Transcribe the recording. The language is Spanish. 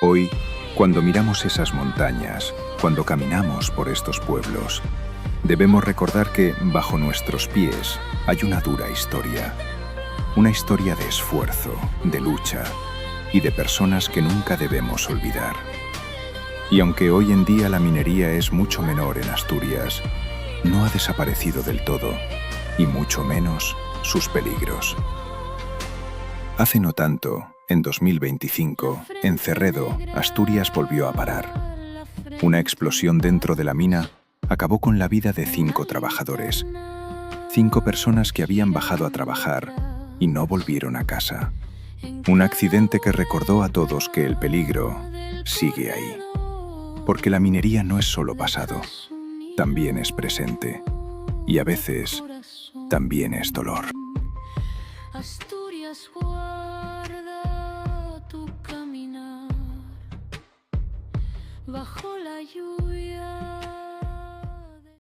Hoy, cuando miramos esas montañas, cuando caminamos por estos pueblos, debemos recordar que bajo nuestros pies hay una dura historia. Una historia de esfuerzo, de lucha y de personas que nunca debemos olvidar. Y aunque hoy en día la minería es mucho menor en Asturias, no ha desaparecido del todo, y mucho menos sus peligros. Hace no tanto, en 2025, en Cerredo, Asturias volvió a parar. Una explosión dentro de la mina acabó con la vida de 5 trabajadores. 5 personas que habían bajado a trabajar y no volvieron a casa. Un accidente que recordó a todos que el peligro sigue ahí. Porque la minería no es solo pasado, también es presente. Y a veces, también es dolor. Asturias guarda tu caminar bajo la lluvia.